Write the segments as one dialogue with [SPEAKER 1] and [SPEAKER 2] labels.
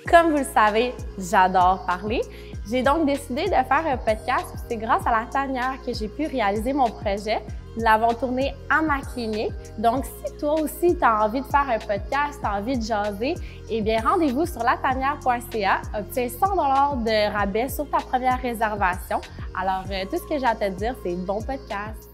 [SPEAKER 1] Comme vous le savez, j'adore parler. J'ai donc décidé de faire un podcast. C'est grâce à la tanière que j'ai pu réaliser mon projet. Nous l'avons tourné à ma clinique. Donc, si toi aussi, tu as envie de faire un podcast, tu as envie de jaser, eh bien, rendez-vous sur latanière.ca. Obtiens 100 $ de rabais sur ta première réservation. Alors, tout ce que j'ai à te dire, c'est bon podcast.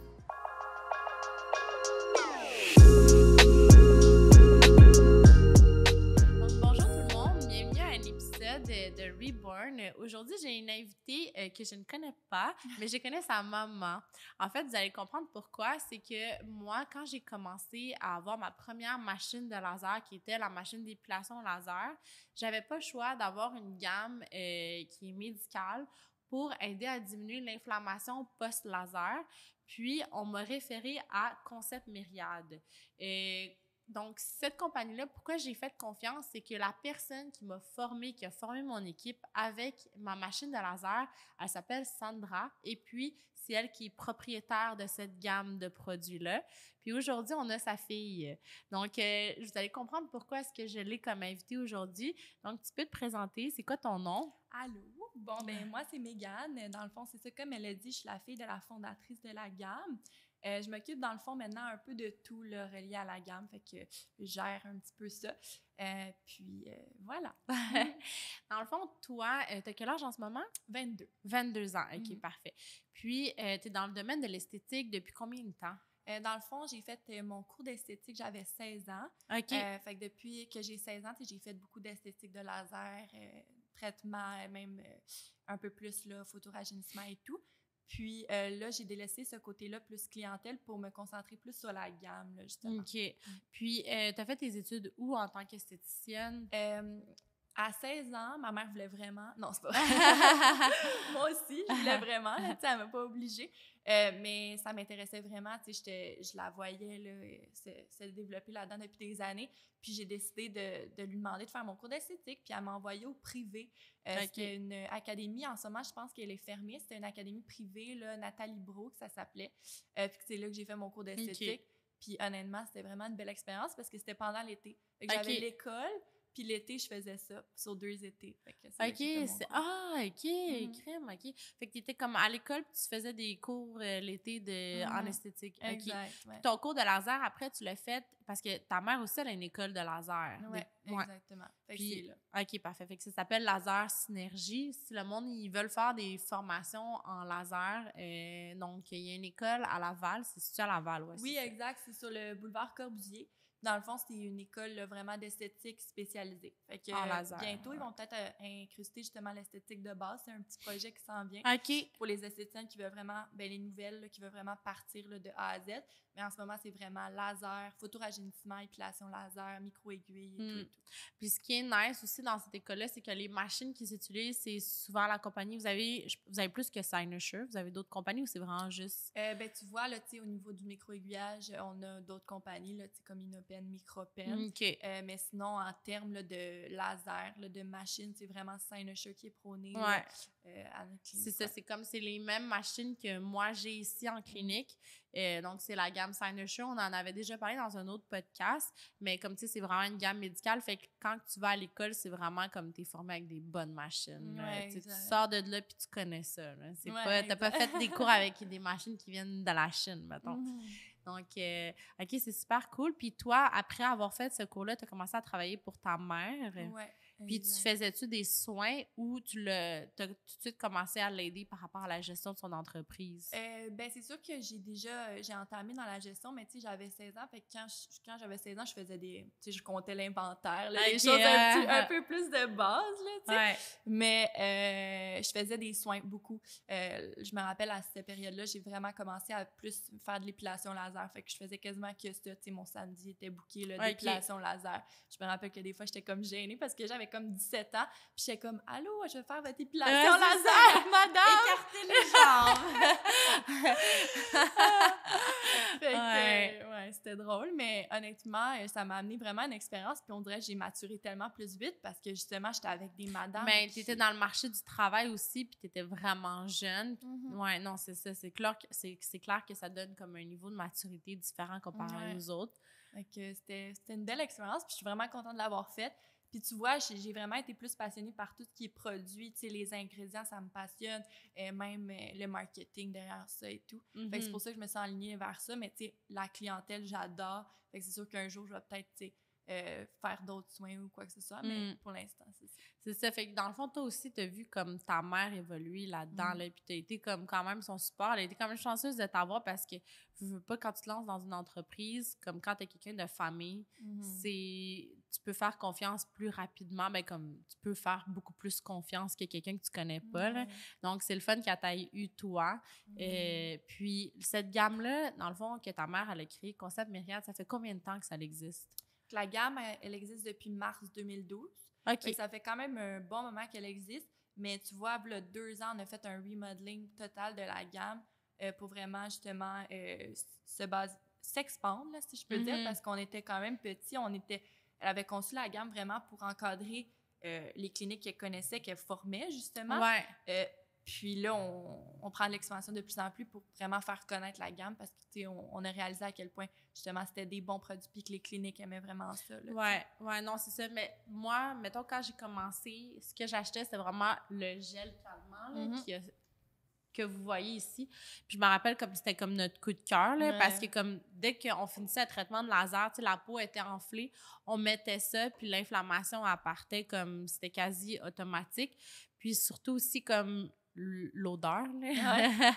[SPEAKER 1] De Reborn. Aujourd'hui, j'ai une invitée que je ne connais pas, mais je connais sa maman. En fait, vous allez comprendre pourquoi. C'est que moi, quand j'ai commencé à avoir ma première machine de laser, qui était la machine d'épilation laser, j'avais pas le choix d'avoir une gamme qui est médicale pour aider à diminuer l'inflammation post-laser. Puis, on m'a référé à Concept Myriad. Donc, cette compagnie-là, pourquoi j'ai fait confiance, c'est que la personne qui m'a formée, qui a formé mon équipe avec ma machine de laser, elle s'appelle Sandra et puis c'est elle qui est propriétaire de cette gamme de produits-là. Puis aujourd'hui, on a sa fille. Donc, vous allez comprendre pourquoi est-ce que je l'ai comme invitée aujourd'hui. Donc, tu peux te présenter, c'est quoi ton nom?
[SPEAKER 2] Allô? Bon, ben moi, c'est Mégane. Dans le fond, c'est ça, comme elle a dit, je suis la fille de la fondatrice de la gamme. Je m'occupe, dans le fond, maintenant un peu de tout là, relié à la gamme, fait que je gère un petit peu ça. Puis, voilà.
[SPEAKER 1] Dans le fond, toi, tu as quel âge en ce moment?
[SPEAKER 2] 22.
[SPEAKER 1] 22 ans, OK, parfait. Puis, tu es dans le domaine de l'esthétique depuis combien de temps?
[SPEAKER 2] Dans le fond, j'ai fait mon cours d'esthétique, j'avais 16 ans.
[SPEAKER 1] OK.
[SPEAKER 2] Fait que depuis que j'ai 16 ans, j'ai fait beaucoup d'esthétique de laser, traitement, même un peu plus là, photorajeunissement et tout. Puis là, j'ai délaissé ce côté-là plus clientèle pour me concentrer plus sur la gamme, là, justement.
[SPEAKER 1] OK. Puis, tu as fait tes études où en tant qu'esthéticienne?
[SPEAKER 2] À 16 ans, ma mère voulait vraiment... Non, c'est pas vrai. Moi aussi, je voulais vraiment. Là, elle m'a pas obligée. Mais ça m'intéressait vraiment. Je la voyais là, se développer là-dedans depuis des années. Puis j'ai décidé de lui demander de faire mon cours d'esthétique. Puis elle m'a envoyée au privé. C'était une académie. En ce moment, je pense qu'elle est fermée. C'était une académie privée, là, Nathalie Bro, que ça s'appelait. Puis c'est là que j'ai fait mon cours d'esthétique. Puis honnêtement, c'était vraiment une belle expérience parce que c'était pendant l'été. J'avais l'école. Puis l'été, je faisais ça sur 2 étés. Fait que
[SPEAKER 1] crème, OK. Fait que tu étais comme à l'école, puis tu faisais des cours l'été en esthétique.
[SPEAKER 2] Exact, ouais.
[SPEAKER 1] Ton cours de laser, après, tu l'as fait parce que ta mère aussi, elle a une école de laser.
[SPEAKER 2] Exactement. Fait
[SPEAKER 1] puis,
[SPEAKER 2] que c'est là.
[SPEAKER 1] OK, parfait. Fait que ça s'appelle Laser Synergie. Si le monde, ils veulent faire des formations en laser, donc il y a une école à Laval. C'est situé à Laval, ouais.
[SPEAKER 2] Oui, exact. C'est sur le boulevard Corbusier. Dans le fond, c'est une école là, vraiment d'esthétique spécialisée. Fait que
[SPEAKER 1] en laser,
[SPEAKER 2] bientôt, ils vont peut-être incruster justement l'esthétique de base. C'est un petit projet qui s'en vient.
[SPEAKER 1] OK.
[SPEAKER 2] Pour les esthéticiennes qui veulent vraiment, les nouvelles, là, qui veulent vraiment partir là, de A à Z. Mais en ce moment, c'est vraiment laser, photorajeunissement, épilation laser, micro-aiguille et tout et tout.
[SPEAKER 1] Puis ce qui est nice aussi dans cette école-là, c'est que les machines qui s'utilisent, c'est souvent la compagnie. Vous avez plus que Cynosure, vous avez d'autres compagnies ou c'est vraiment juste...
[SPEAKER 2] tu vois, là, au niveau du micro-aiguillage, on a d'autres compagnies, là, comme Inopen, Micropen. Mais sinon, en termes là, de laser, là, de machines, c'est vraiment Cynosure qui est prôné là, à notre clinique.
[SPEAKER 1] C'est ça, c'est comme c'est les mêmes machines que moi j'ai ici en clinique. Donc, c'est la gamme Cynosure. On en avait déjà parlé dans un autre podcast, mais comme tu sais, c'est vraiment une gamme médicale. Fait que quand tu vas à l'école, c'est vraiment comme tu es formé avec des bonnes machines. Tu sors de là puis tu connais ça. Tu n'as pas fait des cours avec des machines qui viennent de la Chine, mettons. Donc, OK, c'est super cool. Puis toi, après avoir fait ce cours-là, tu as commencé à travailler pour ta mère.
[SPEAKER 2] Ouais.
[SPEAKER 1] Puis tu faisais-tu des soins ou tu as tout de suite commencé à l'aider par rapport à la gestion de son entreprise?
[SPEAKER 2] C'est sûr que j'ai entamé dans la gestion, mais tu sais, j'avais 16 ans, fait que quand j'avais 16 ans, je faisais je comptais l'inventaire, les choses un peu plus de base, là, tu sais. Mais je faisais des soins, beaucoup. Je me rappelle, à cette période-là, j'ai vraiment commencé à plus faire de l'épilation laser, fait que je faisais quasiment que ça, tu sais, mon samedi était booké, là, d'épilation laser. Je me rappelle que des fois, j'étais comme gênée parce que j'avais comme 17 ans, puis j'étais comme « Allô, je vais faire votre épilation laser, madame! »
[SPEAKER 1] Écartez les jambes!
[SPEAKER 2] Fait que, c'était drôle, mais honnêtement, ça m'a amené vraiment une expérience, puis on dirait que j'ai maturé tellement plus vite parce que justement, j'étais avec des madames.
[SPEAKER 1] Mais tu étais dans le marché du travail aussi, puis tu étais vraiment jeune. Ouais, non, c'est ça. C'est clair que ça donne comme un niveau de maturité différent comparé aux autres.
[SPEAKER 2] Fait que c'était une belle expérience, puis je suis vraiment contente de l'avoir faite. Puis tu vois, j'ai vraiment été plus passionnée par tout ce qui est produit, tu sais, les ingrédients, ça me passionne, même le marketing derrière ça et tout. Fait que c'est pour ça que je me suis alignée vers ça, mais tu sais, la clientèle, j'adore. Fait que c'est sûr qu'un jour, je vais peut-être, tu sais, faire d'autres soins ou quoi que ce soit, mais pour l'instant, c'est ça.
[SPEAKER 1] C'est ça. Fait que dans le fond, toi aussi, t'as vu comme ta mère évoluer là-dedans, là, puis t'as été comme quand même son support. Elle a été quand même chanceuse de t'avoir parce que je veux pas, quand tu te lances dans une entreprise, comme quand t'es quelqu'un de famille, tu peux faire confiance plus rapidement, ben comme tu peux faire beaucoup plus confiance que quelqu'un que tu connais pas, là. Donc, c'est le fun qu'elle t'ait eu, toi. Puis, cette gamme-là, dans le fond, que ta mère, elle a créé, Concept Myriade, ça fait combien de temps que ça existe?
[SPEAKER 2] La gamme, elle existe depuis mars 2012.
[SPEAKER 1] OK.
[SPEAKER 2] Ça fait quand même un bon moment qu'elle existe, mais tu vois, il y a 2 ans, on a fait un remodeling total de la gamme pour vraiment, justement, s'expandre, là, si je peux dire, parce qu'on était quand même petits. Elle avait conçu la gamme vraiment pour encadrer les cliniques qu'elle connaissait, qu'elle formait, justement.
[SPEAKER 1] Ouais.
[SPEAKER 2] Puis là, on prend l'expansion de plus en plus pour vraiment faire connaître la gamme parce que, tu sais, on a réalisé à quel point, justement, c'était des bons produits puis que les cliniques aimaient vraiment ça. Là,
[SPEAKER 1] ouais, non, c'est ça. Mais moi, mettons, quand j'ai commencé, ce que j'achetais, c'était vraiment le gel calmant là, que vous voyez ici. Puis je me rappelle comme c'était comme notre coup de cœur, là, parce que comme dès qu'on finissait le traitement de laser, tu sais, la peau était enflée, on mettait ça, puis l'inflammation, elle partait comme, c'était quasi automatique. Puis surtout aussi comme l'odeur, là.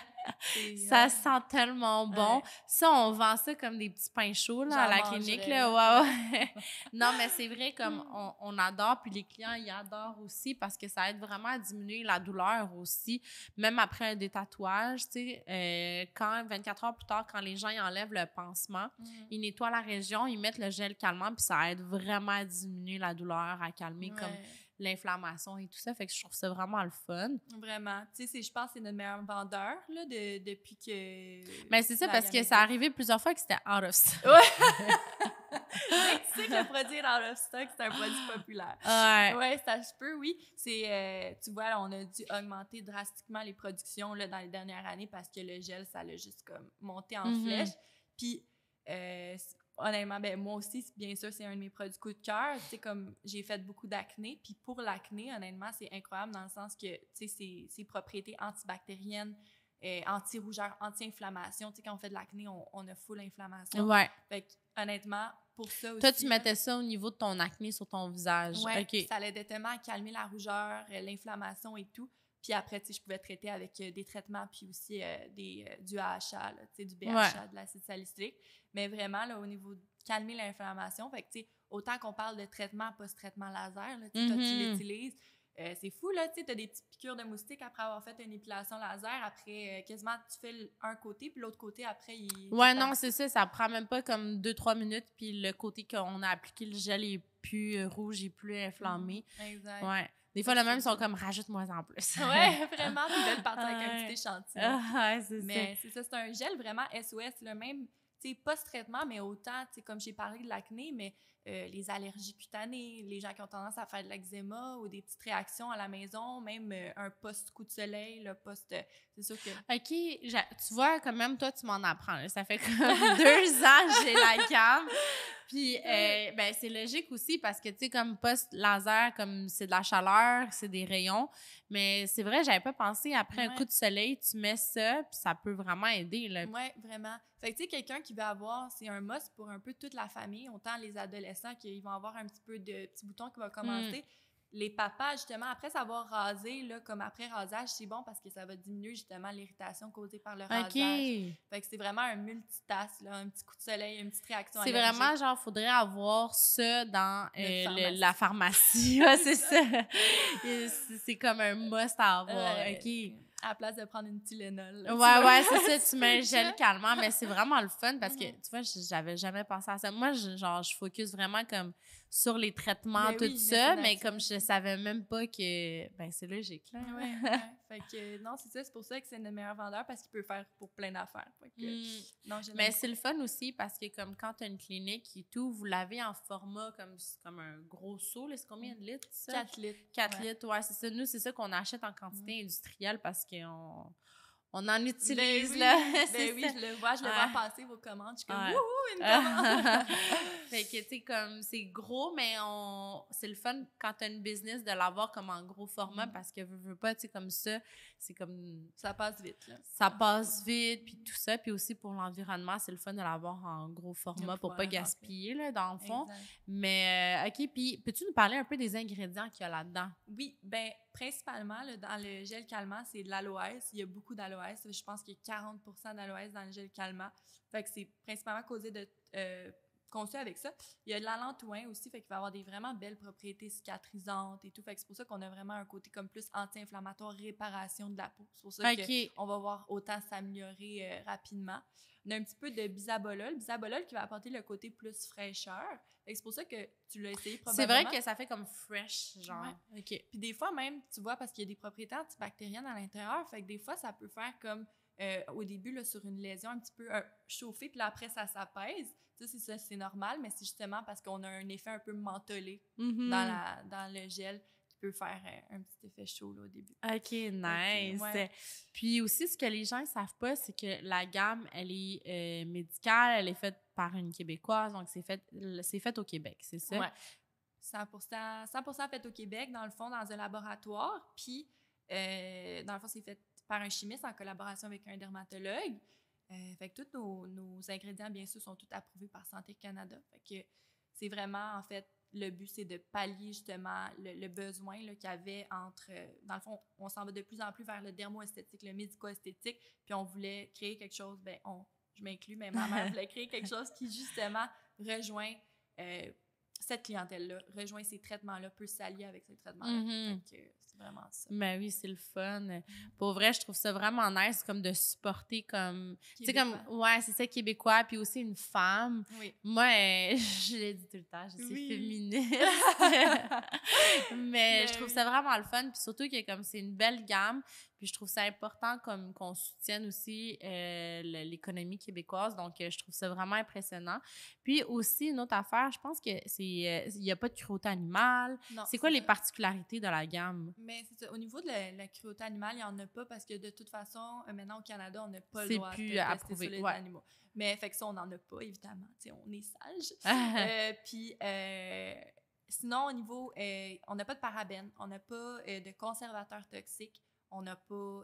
[SPEAKER 1] Ça sent tellement bon. Ça, on vend ça comme des petits pains chauds là, à la clinique. Là. Ouais. Non, mais c'est vrai, comme on adore, puis les clients, ils adorent aussi parce que ça aide vraiment à diminuer la douleur aussi, même après des tatouages, tu sais, quand 24 heures plus tard, quand les gens ils enlèvent le pansement, ils nettoient la région, ils mettent le gel calmant, puis ça aide vraiment à diminuer la douleur, à calmer comme l'inflammation et tout ça. Fait que je trouve ça vraiment le fun.
[SPEAKER 2] Vraiment. Tu sais, je pense que c'est notre meilleur vendeur là, depuis que...
[SPEAKER 1] Mais c'est ça, parce que ça arrivait plusieurs fois que c'était out of stock.
[SPEAKER 2] Ouais! Mais tu sais que le produit out of stock, c'est un produit populaire. Ouais, ça se peut, oui. Tu vois, là, on a dû augmenter drastiquement les productions là, dans les dernières années parce que le gel, ça l'a juste comme monté en flèche. Puis... honnêtement, ben moi aussi, bien sûr, c'est un de mes produits coup de cœur. Tu sais, comme j'ai fait beaucoup d'acné, puis pour l'acné, honnêtement, c'est incroyable dans le sens que, tu sais, ses propriétés antibactériennes, anti-rougeur, anti-inflammation. Tu sais, quand on fait de l'acné, on a full inflammation.
[SPEAKER 1] Ouais.
[SPEAKER 2] Fait que, honnêtement, pour ça aussi...
[SPEAKER 1] Toi, tu mettais ça au niveau de ton acné sur ton visage.
[SPEAKER 2] Ouais,
[SPEAKER 1] OK.
[SPEAKER 2] ça l'aidait tellement à calmer la rougeur, l'inflammation et tout. Puis après, tu sais, je pouvais traiter avec des traitements, puis aussi du AHA, là, tu sais, du BHA, de l'acide salicylique. Mais vraiment, là, au niveau de calmer l'inflammation, fait que, tu sais, autant qu'on parle de traitement, post-traitement laser, là, tu sais, toi, tu l'utilises. C'est fou, là, tu sais, t'as des petites piqûres de moustiques après avoir fait une épilation laser. Après, quasiment, tu fais un côté, puis l'autre côté, après,
[SPEAKER 1] Ouais, non, c'est ça. Ça prend même pas comme 2-3 minutes, puis le côté qu'on a appliqué le gel est plus rouge et plus inflammé.
[SPEAKER 2] Exact.
[SPEAKER 1] Ouais. Des fois, le même, ils sont comme, rajoute-moi en plus.
[SPEAKER 2] Ouais, vraiment, puis ils veulent partir avec un petit échantillon.
[SPEAKER 1] Ouais, c'est ça.
[SPEAKER 2] Mais c'est ça, c'est un gel vraiment SOS, le même, tu sais, post-traitement, mais autant, tu sais, comme j'ai parlé de l'acné, mais les allergies cutanées, les gens qui ont tendance à faire de l'eczéma ou des petites réactions à la maison, même un post-coup de soleil, le c'est sûr que...
[SPEAKER 1] OK, tu vois, quand même, toi, tu m'en apprends. Là. Ça fait comme 2 ans que j'ai la gamme. Puis, ben, c'est logique aussi parce que, tu sais, comme post-laser, comme c'est de la chaleur, c'est des rayons. Mais c'est vrai, j'avais pas pensé, après un coup de soleil, tu mets ça, puis ça peut vraiment aider, là.
[SPEAKER 2] Oui, vraiment. Fait que, tu sais, quelqu'un qui veut avoir, c'est un must pour un peu toute la famille, autant les adolescents qu'ils vont avoir un petit peu de petits boutons qui vont commencer. Les papas, justement, après s'avoir rasé, là, comme après rasage, c'est bon parce que ça va diminuer justement l'irritation causée par le rasage. Fait que c'est vraiment un multitask, là, un petit coup de soleil, une petite réaction allergique.
[SPEAKER 1] C'est vraiment genre, faudrait avoir ça dans la pharmacie. Ouais, c'est ça. C'est comme un must à avoir. OK.
[SPEAKER 2] À la place de prendre une Tylenol.
[SPEAKER 1] Ouais, c'est ça. Tu mets un gel calmant, mais c'est vraiment le fun parce que, tu vois, j'avais jamais pensé à ça. Moi, je focus vraiment comme sur les traitements, tout ça, mais comme je savais même pas que... Ben, c'est logique, là.
[SPEAKER 2] Ouais. Fait que, non, c'est ça. C'est pour ça que c'est le meilleur vendeur parce qu'il peut faire pour plein d'affaires. Non,
[SPEAKER 1] mais c'est le fun aussi parce que, comme quand tu as une clinique et tout, vous l'avez en format comme un gros seau. C'est combien de litres, ça?
[SPEAKER 2] 4 litres.
[SPEAKER 1] 4 litres, ouais, c'est ça. Nous, c'est ça qu'on achète en quantité industrielle parce qu'on en utilise,
[SPEAKER 2] oui,
[SPEAKER 1] là.
[SPEAKER 2] Ben oui, je le vois passer vos commandes. Je suis comme, wouhou! une commande!
[SPEAKER 1] Fait que, tu sais, comme, c'est gros, mais c'est le fun quand t'as une business de l'avoir comme en gros format parce que veux pas, tu sais, comme ça, c'est comme...
[SPEAKER 2] Ça passe vite, là.
[SPEAKER 1] Ça passe vite, puis tout ça. Puis aussi, pour l'environnement, c'est le fun de l'avoir en gros format pour pas gaspiller, là, dans le fond.
[SPEAKER 2] Exact.
[SPEAKER 1] Mais, OK, puis peux-tu nous parler un peu des ingrédients qu'il y a là-dedans?
[SPEAKER 2] Oui, ben principalement, là, dans le gel calmant, c'est de l'aloès. Il y a beaucoup d'aloès. Je pense qu'il y a 40 d'aloès dans le gel calmant. Fait que c'est principalement conçu avec ça. Il y a de l'allantoin aussi, fait qu'il va avoir des vraiment belles propriétés cicatrisantes et tout. Fait que c'est pour ça qu'on a vraiment un côté comme plus anti-inflammatoire, réparation de la peau. C'est pour ça qu'on va voir autant s'améliorer rapidement. On a un petit peu de bisabolol. Bisabolol qui va apporter le côté plus fraîcheur. Fait que c'est pour ça que tu l'as essayé probablement.
[SPEAKER 1] C'est vrai que ça fait comme fresh, genre.
[SPEAKER 2] Ouais.
[SPEAKER 1] OK.
[SPEAKER 2] Puis des fois même, tu vois, parce qu'il y a des propriétés antibactériennes à l'intérieur, fait que des fois, ça peut faire comme au début, là, sur une lésion, un petit peu chauffer, puis là, après, ça s'apaise. Ça, c'est normal, mais c'est justement parce qu'on a un effet un peu mentholé dans le gel qui peut faire un petit effet chaud là, au début.
[SPEAKER 1] OK, nice.
[SPEAKER 2] Ouais.
[SPEAKER 1] Puis aussi, ce que les gens ne savent pas, c'est que la gamme, elle est médicale, elle est faite par une Québécoise, donc c'est fait au Québec, c'est ça?
[SPEAKER 2] Ouais. 100% fait au Québec, dans le fond, dans un laboratoire. Puis, dans le fond, c'est fait par un chimiste en collaboration avec un dermatologue. Fait que tous nos ingrédients, bien sûr, sont tous approuvés par Santé Canada. Fait que c'est vraiment, en fait, le but, c'est de pallier justement le besoin qu'il y avait entre... dans le fond, on s'en va de plus en plus vers le dermo-esthétique, le médico-esthétique, puis on voulait créer quelque chose, je m'inclus, mais ma mère voulait créer quelque chose qui, justement, rejoint cette clientèle-là, rejoint ces traitements-là, peut s'allier avec ces traitements-là. Fait que c'est vraiment ça.
[SPEAKER 1] Ben oui, c'est le fun. Pour vrai, je trouve ça vraiment nice comme de supporter comme... Tu sais, comme... Ouais, c'est ça, Québécois, puis aussi une femme.
[SPEAKER 2] Oui.
[SPEAKER 1] Moi, je l'ai dit tout le temps, je suis féministe. Mais je trouve ça vraiment le fun, puis surtout que comme c'est une belle gamme, puis je trouve ça important comme qu'on soutienne aussi l'économie québécoise. Donc, je trouve ça vraiment impressionnant. Puis aussi, une autre affaire, je pense que il n'y a pas de cruauté animale. C'est quoi les particularités de la gamme?
[SPEAKER 2] Mais c'est ça. Au niveau de la cruauté animale, il n'y en a pas parce que de toute façon, maintenant au Canada, on n'a pas le droit de tester sur les animaux. Mais fait que ça, on n'en a pas, évidemment. T'sais, on est sage. Puis sinon, au niveau, on n'a pas de parabènes, on n'a pas de conservateurs toxiques. On n'a pas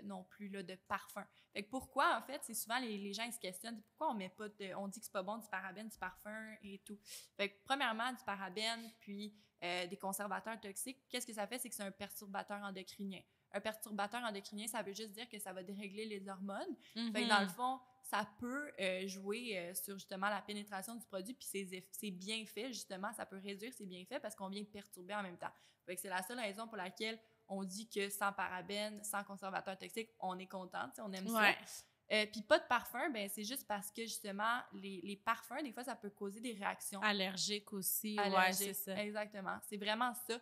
[SPEAKER 2] non plus là, de parfum. Fait que pourquoi, en fait, c'est souvent les gens ils se questionnent pourquoi on met pas on dit que c'est pas bon du parabène, du parfum et tout. Fait que premièrement, du parabène, puis des conservateurs toxiques, qu'est-ce que ça fait? C'est que c'est un perturbateur endocrinien. Un perturbateur endocrinien, ça veut juste dire que ça va dérégler les hormones. Fait que dans le fond, ça peut jouer sur justement la pénétration du produit, puis ses bienfaits, justement, ça peut réduire ses bienfaits parce qu'on vient de perturber en même temps. Fait que c'est la seule raison pour laquelle on dit que sans parabènes, sans conservateur toxique, on est content, on aime ça. Puis pas de parfum, ben c'est juste parce que justement, les parfums, des fois, ça peut causer des réactions.
[SPEAKER 1] Allergiques aussi, ouais, c'est ça.
[SPEAKER 2] Exactement, c'est vraiment ça.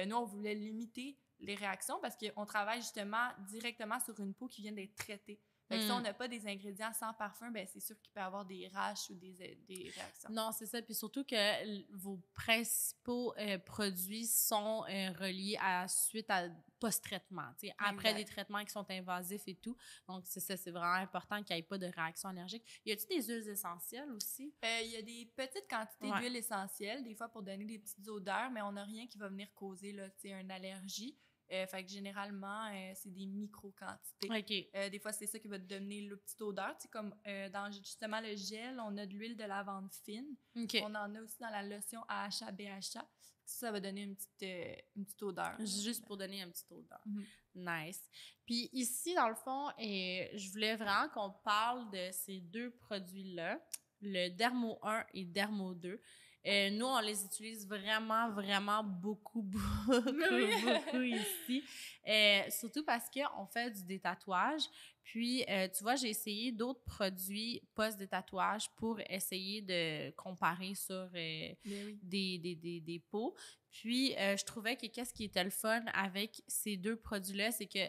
[SPEAKER 2] Nous, on voulait limiter les réactions parce qu'on travaille justement directement sur une peau qui vient d'être traitée. Fait que si on n'a pas des ingrédients sans parfum, ben c'est sûr qu'il peut y avoir des rash ou des réactions.
[SPEAKER 1] Non, c'est ça. Puis surtout que vos principaux produits sont reliés suite à post-traitement, après des traitements qui sont invasifs et tout. Donc, c'est ça, c'est vraiment important qu'il n'y ait pas de réaction allergique. Y a-t-il des huiles essentielles aussi?
[SPEAKER 2] Il y a des petites quantités d'huiles essentielles, des fois pour donner des petites odeurs, mais on n'a rien qui va venir causer là, une allergie. Fait que généralement, c'est des micro-quantités.
[SPEAKER 1] Okay.
[SPEAKER 2] Des fois, c'est ça qui va te donner la petite odeur. Comme dans justement le gel, on a de l'huile de lavande fine.
[SPEAKER 1] Okay.
[SPEAKER 2] On en a aussi dans la lotion AHA, BHA. Ça va donner une petite odeur.
[SPEAKER 1] Juste pour donner une petite odeur. Nice. Puis ici, dans le fond, je voulais vraiment qu'on parle de ces deux produits-là, le Dermo 1 et Dermo 2. Nous, on les utilise vraiment, vraiment beaucoup ici. Surtout parce qu'on fait du détatouage. Puis, tu vois, j'ai essayé d'autres produits post-détatouage pour essayer de comparer sur des peaux. Puis, je trouvais que qu'est-ce qui était le fun avec ces deux produits-là, c'est que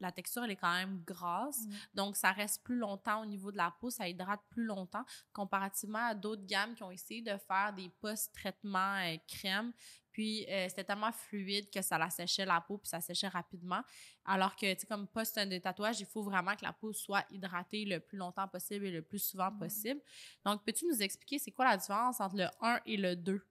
[SPEAKER 1] la texture, elle est quand même grasse. Donc, ça reste plus longtemps au niveau de la peau, ça hydrate plus longtemps, comparativement à d'autres gammes qui ont essayé de faire des post-traitements crème. Puis, c'était tellement fluide que ça la séchait la peau, puis ça séchait rapidement. Alors que, tu sais, comme post de tatouage, il faut vraiment que la peau soit hydratée le plus longtemps possible et le plus souvent possible. Donc, peux-tu nous expliquer c'est quoi la différence entre le 1 et le 2?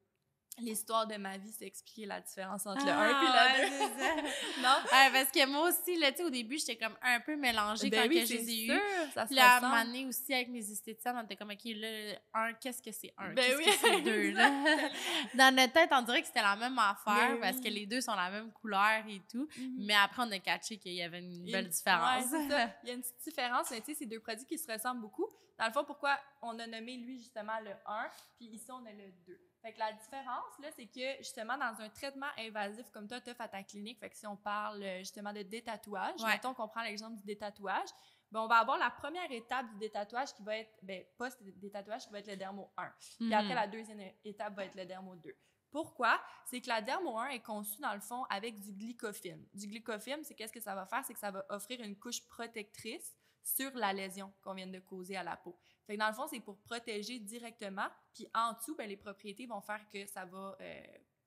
[SPEAKER 2] L'histoire de ma vie, c'est expliquer la différence entre le 1 et le 2. Non?
[SPEAKER 1] Parce que moi aussi, là, tu sais, au début, j'étais comme un peu mélangée quand
[SPEAKER 2] oui,
[SPEAKER 1] que je les ai
[SPEAKER 2] sûr,
[SPEAKER 1] eus.
[SPEAKER 2] ça se
[SPEAKER 1] Puis là, à un
[SPEAKER 2] ressemble.
[SPEAKER 1] moment donné aussi, avec mes esthéticiennes, on était comme, OK, là, le 1, qu'est-ce que c'est 1?
[SPEAKER 2] Ben
[SPEAKER 1] Qu'est-ce que c'est 2? Là? Dans notre tête, on dirait que c'était la même affaire parce que les deux sont la même couleur et tout. Mais après, on a catché qu'il y avait une belle différence.
[SPEAKER 2] Ouais, c'est ça. Il y a une petite différence, mais tu sais, c'est deux produits qui se ressemblent beaucoup. Dans le fond, pourquoi on a nommé lui, justement, le 1, puis ici, on a le 2. Fait que la différence, là, c'est que, justement, dans un traitement invasif comme toi, tu as à ta clinique, fait que si on parle, justement, de détatouage, mettons qu'on prend l'exemple du détatouage, ben, on va avoir la première étape du détatouage qui va être, post-détatouage, qui va être le dermo 1. Puis après, la deuxième étape va être le dermo 2. Pourquoi? C'est que la dermo 1 est conçue, dans le fond, avec du glycofilm. Du glycofilm, c'est qu'est-ce que ça va faire? C'est que ça va offrir une couche protectrice sur la lésion qu'on vient de causer à la peau. Fait que dans le fond, c'est pour protéger directement. Puis en dessous, ben, les propriétés vont faire que ça va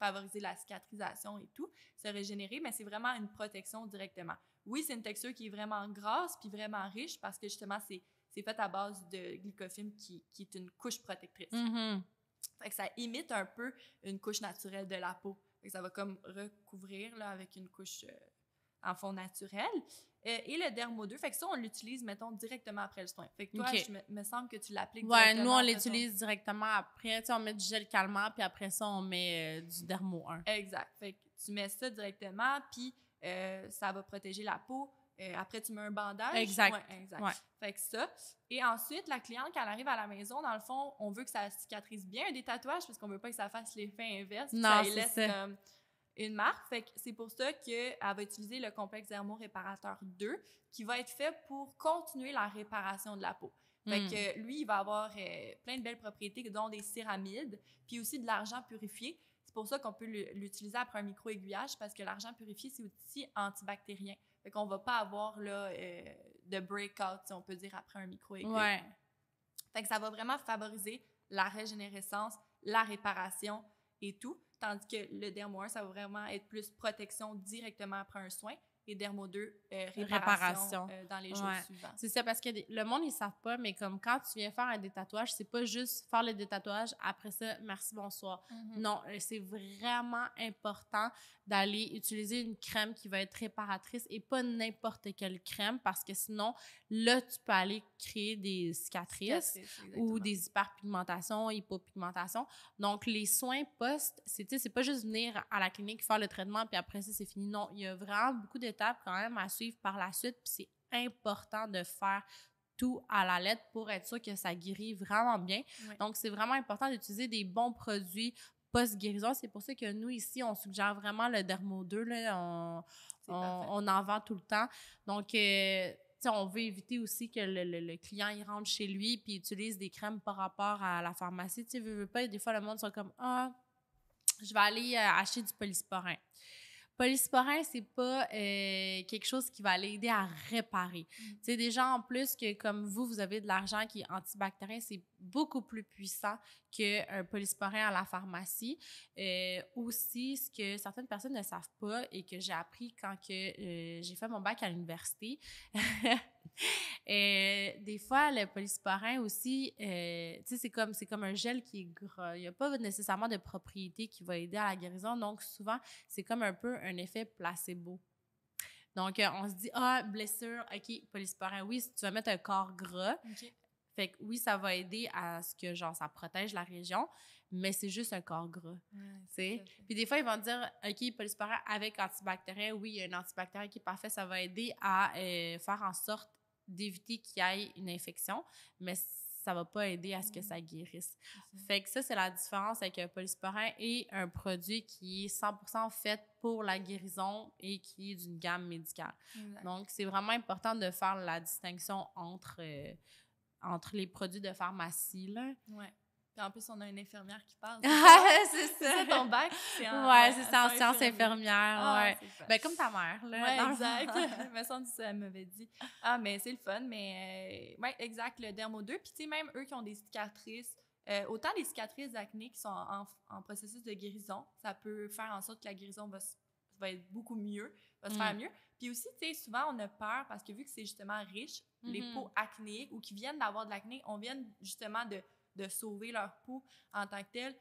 [SPEAKER 2] favoriser la cicatrisation et tout, se régénérer, mais c'est vraiment une protection directement. Oui, c'est une texture qui est vraiment grasse puis vraiment riche parce que justement, c'est fait à base de glycofilm qui est une couche protectrice. Fait que ça imite un peu une couche naturelle de la peau. Fait que ça va comme recouvrir là, avec une couche en fond naturel. Et le dermo 2, fait que ça, on l'utilise, mettons, directement après le soin. Fait que toi, me semble que tu l'appliques directement.
[SPEAKER 1] Ouais, nous, on l'utilise directement après. Tu sais, on met du gel calmant, puis après ça, on met du dermo 1.
[SPEAKER 2] Exact. Fait que tu mets ça directement, puis ça va protéger la peau. Après, tu mets un bandage.
[SPEAKER 1] Exact.
[SPEAKER 2] Ouais, exact. Ouais. Fait que ça. Et ensuite, la cliente, quand elle arrive à la maison, dans le fond, on veut que ça cicatrise bien des tatouages parce qu'on veut pas que ça fasse l'effet inverse.
[SPEAKER 1] Non,
[SPEAKER 2] ça laisse comme une marque. Fait que c'est pour ça qu'elle va utiliser le complexe dermo-réparateur 2 qui va être fait pour continuer la réparation de la peau. Fait que lui, il va avoir plein de belles propriétés, dont des céramides, puis aussi de l'argent purifié. C'est pour ça qu'on peut l'utiliser après un micro-aiguillage parce que l'argent purifié, c'est aussi antibactérien. Fait qu'on va pas avoir là, de breakout, si on peut dire, après un micro-aiguille.
[SPEAKER 1] Ouais.
[SPEAKER 2] Fait que ça va vraiment favoriser la régénérescence, la réparation et tout. Tandis que le dermo 1, ça va vraiment être plus protection directement après un soin. Et dermo 2, réparation. Dans les jours suivants.
[SPEAKER 1] C'est ça, parce que le monde, ils savent pas, mais comme quand tu viens faire un détatouage, c'est pas juste faire le détatouage, après ça, merci, bonsoir. Non, c'est vraiment important d'aller utiliser une crème qui va être réparatrice et pas n'importe quelle crème, parce que sinon, là, tu peux aller créer des cicatrices ou des hyperpigmentations, hypopigmentations. Donc, les soins post, c'est pas juste venir à la clinique, faire le traitement, puis après ça, c'est fini. Non, il y a vraiment beaucoup d'étapes quand même à suivre par la suite, puis c'est important de faire tout à la lettre pour être sûr que ça guérit vraiment bien. Oui. Donc, c'est vraiment important d'utiliser des bons produits post-guérison. C'est pour ça que nous, ici, on suggère vraiment le Dermo 2. Là, on en vend tout le temps. Donc, on veut éviter aussi que le client il rentre chez lui puis utilise des crèmes par rapport à la pharmacie. Tu sais, veux pas, des fois, le monde sont comme « Ah, je vais aller acheter du polysporin ». Polysporin, c'est pas quelque chose qui va l'aider à réparer. Tu sais, déjà, en plus que comme vous avez de l'argent qui est antibactérien, c'est beaucoup plus puissant qu'un polysporin à la pharmacie. Aussi, ce que certaines personnes ne savent pas et que j'ai appris quand que j'ai fait mon bac à l'université, des fois, le polysporin aussi, tu sais, c'est comme un gel qui est gras. Il n'y a pas nécessairement de propriété qui va aider à la guérison. Donc, souvent, c'est comme un peu un effet placebo. Donc, on se dit, blessure, OK, polysporin, oui, tu vas mettre un corps gras. Okay. Fait que oui, ça va aider à ce que, genre, ça protège la région, mais c'est juste un corps gras. Ouais, puis des fois, ils vont dire, OK, polysporin avec antibactérien, oui, il y a un antibactérien qui est parfait, ça va aider à faire en sorte d'éviter qu'il y ait une infection, mais ça va pas aider à ce que ça guérisse. Fait que ça, c'est la différence avec un polysporin et un produit qui est 100% fait pour la guérison et qui est d'une gamme médicale. Exact. Donc, c'est vraiment important de faire la distinction entre les produits de pharmacie, là.
[SPEAKER 2] Ouais. Puis en plus, on a une infirmière qui parle.
[SPEAKER 1] C'est ça.
[SPEAKER 2] C'est ton bac?
[SPEAKER 1] C'est en sciences infirmières. Ben, comme ta mère, là.
[SPEAKER 2] Oui, exact. Il me semble que ça m'avait dit. Ah, mais c'est le fun. Mais, ouais, exact, le Dermo 2. Puis, tu sais, même eux qui ont des cicatrices Autant les cicatrices d'acné qui sont en processus de guérison, ça peut faire en sorte que la guérison va être beaucoup mieux, va se faire mieux. Puis aussi, tu sais, souvent, on a peur parce que vu que c'est justement riche, les peaux acnéiques ou qui viennent d'avoir de l'acné, on vient justement de sauver leur peau en tant que telle,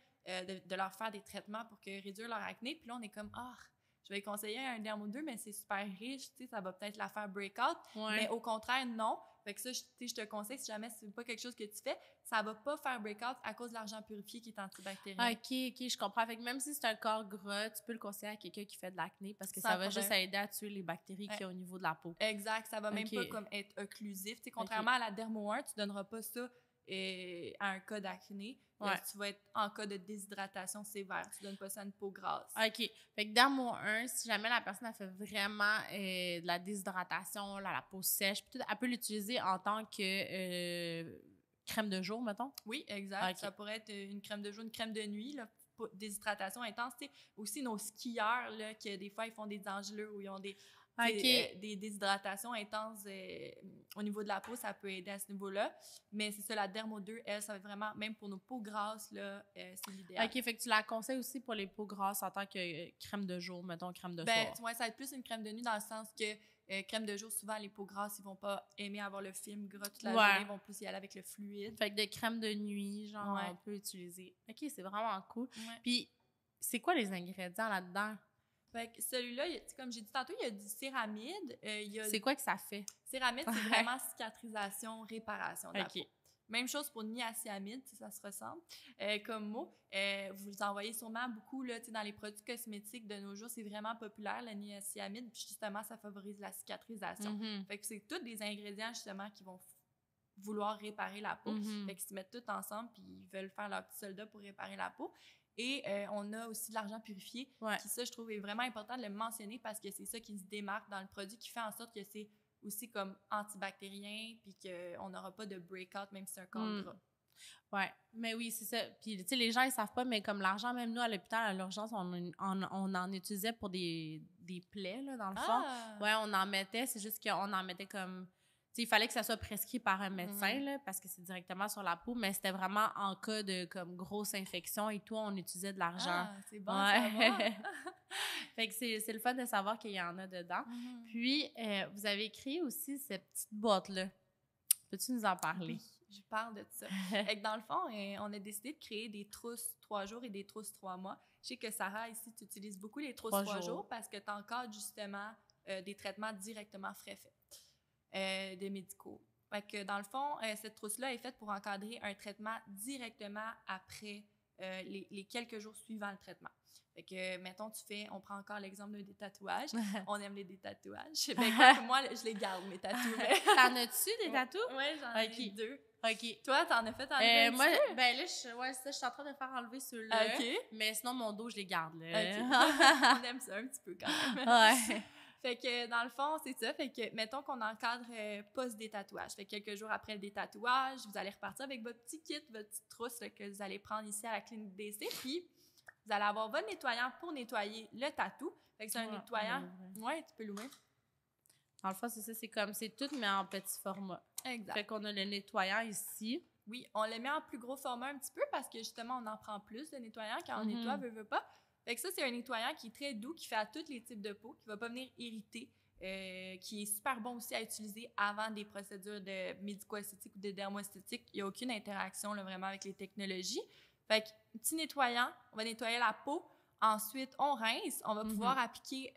[SPEAKER 2] de leur faire des traitements pour réduire leur acné. Puis là, on est comme, je vais conseiller un dermo 2, mais c'est super riche, tu sais, ça va peut-être la faire breakout. Mais au contraire, non. Fait que ça, je te conseille, si jamais c'est pas quelque chose que tu fais, ça va pas faire breakout à cause de l'argent purifié qui est antibactérien.
[SPEAKER 1] OK, je comprends. Fait que même si c'est un corps gras, tu peux le conseiller à quelqu'un qui fait de l'acné parce que ça va juste aider à tuer les bactéries qu'il y a au niveau de la peau.
[SPEAKER 2] Exact. Ça va même pas comme être occlusif. T'sais, contrairement à la dermo 1, tu donneras pas ça à un cas d'acné. Tu vas être en cas de déshydratation sévère. Tu donnes pas ça à une peau grasse.
[SPEAKER 1] OK. Fait que dermo 1, si jamais la personne a fait vraiment de la déshydratation, la peau sèche, elle peut l'utiliser en tant que crème de jour, mettons?
[SPEAKER 2] Oui, exact. Okay. Ça pourrait être une crème de jour, une crème de nuit, là, pour déshydratation intense. T'sais, aussi, nos skieurs, là, que des fois, ils font des engelures où ils ont des déshydratations intenses au niveau de la peau, ça peut aider à ce niveau-là. Mais c'est ça, la dermo 2, elle, ça va être vraiment, même pour nos peaux grasses, là, c'est l'idéal.
[SPEAKER 1] OK, fait que tu la conseilles aussi pour les peaux grasses en tant que crème de jour, mettons, crème de soir.
[SPEAKER 2] Ouais, ça va être plus une crème de nuit dans le sens que crème de jour, souvent, les peaux grasses, ils vont pas aimer avoir le film gras toute la journée, ils vont plus y aller avec le fluide.
[SPEAKER 1] Fait que de crème de nuit, genre, on peut utiliser. OK, c'est vraiment cool. Puis, c'est quoi les ingrédients là-dedans?
[SPEAKER 2] Fait que celui-là, comme j'ai dit tantôt, il y a du céramide.
[SPEAKER 1] C'est quoi que ça fait?
[SPEAKER 2] Céramide, c'est vraiment cicatrisation, réparation de la peau. Même chose pour niacinamide, ça se ressemble comme mot. Vous envoyez sûrement beaucoup là, dans les produits cosmétiques de nos jours. C'est vraiment populaire, la niacinamide. Puis justement, ça favorise la cicatrisation. Fait que c'est tous des ingrédients justement qui vont vouloir réparer la peau. Fait qu'ils se mettent tous ensemble puis ils veulent faire leur petit soldat pour réparer la peau. Et on a aussi de l'argent purifié, qui ça, je trouve, est vraiment important de le mentionner parce que c'est ça qui se démarque dans le produit, qui fait en sorte que c'est aussi comme antibactérien puis qu'on n'aura pas de breakout, même si c'est un corps gras.
[SPEAKER 1] Ouais, mais oui, c'est ça. Puis, tu sais, les gens, ils savent pas, mais comme l'argent, même nous, à l'hôpital, à l'urgence, on en utilisait pour des plaies, là, dans le fond. Ouais, on en mettait, c'est juste qu'on en mettait comme... Il fallait que ça soit prescrit par un médecin, là, parce que c'est directement sur la peau, mais c'était vraiment en cas de comme grosse infection et tout, on utilisait de l'argent.
[SPEAKER 2] Ah, c'est bon, ça va.
[SPEAKER 1] Fait que c'est le fun de savoir qu'il y en a dedans. Puis, vous avez écrit aussi cette petite boîte-là. Peux-tu nous en parler?
[SPEAKER 2] Oui, je parle de ça. Fait que dans le fond, on a décidé de créer des trousses 3 jours et des trousses 3 mois. Je sais que Sarah, ici, tu utilises beaucoup les trousses 3 jours parce que tu encadres justement des traitements directement frais faits. De médicaux. Fait que dans le fond, cette trousse-là est faite pour encadrer un traitement directement après les quelques jours suivant le traitement. Fait que, mettons, on prend encore l'exemple des tatouages. On aime les tatouages. Ben, moi, je les garde, mes tatouages.
[SPEAKER 1] T'en as-tu des tatous?
[SPEAKER 2] Oui, j'en ai 2.
[SPEAKER 1] OK.
[SPEAKER 2] Toi, t'en as fait enlever
[SPEAKER 1] moi, ben là, je suis en train de faire enlever ceux-là.
[SPEAKER 2] OK.
[SPEAKER 1] Mais sinon, mon dos, je les garde, là.
[SPEAKER 2] OK. On aime ça un petit peu quand même.
[SPEAKER 1] Ouais.
[SPEAKER 2] Fait que, dans le fond, c'est ça. Fait que, mettons qu'on encadre post-détatouage. Fait que quelques jours après le détatouage, vous allez repartir avec votre petit kit, votre petite trousse là, que vous allez prendre ici à la clinique DC. Puis, vous allez avoir votre nettoyant pour nettoyer le tatou. Fait que c'est un nettoyant. Ouais, tu peux l'ouvrir.
[SPEAKER 1] Dans le fond, c'est ça. C'est tout, mais en petit format.
[SPEAKER 2] Exact.
[SPEAKER 1] Fait qu'on a le nettoyant ici.
[SPEAKER 2] Oui, on le met en plus gros format un petit peu parce que, justement, on en prend plus de nettoyant quand on nettoie, veut pas. Fait que ça, c'est un nettoyant qui est très doux, qui fait à tous les types de peau, qui va pas venir irriter, qui est super bon aussi à utiliser avant des procédures de médico-esthétique ou de dermo-esthétique. Il n'y a aucune interaction là, vraiment avec les technologies. Fait que, petit nettoyant, on va nettoyer la peau. Ensuite, on rince. On va pouvoir appliquer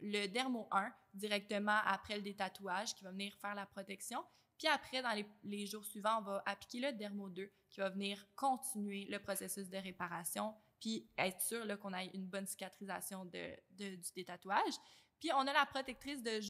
[SPEAKER 2] le Dermo 1 directement après le détatouage qui va venir faire la protection. Puis après, dans les jours suivants, on va appliquer le Dermo 2 qui va venir continuer le processus de réparation puis être sûr là, qu'on ait une bonne cicatrisation du détatouage. Puis on a la protectrice de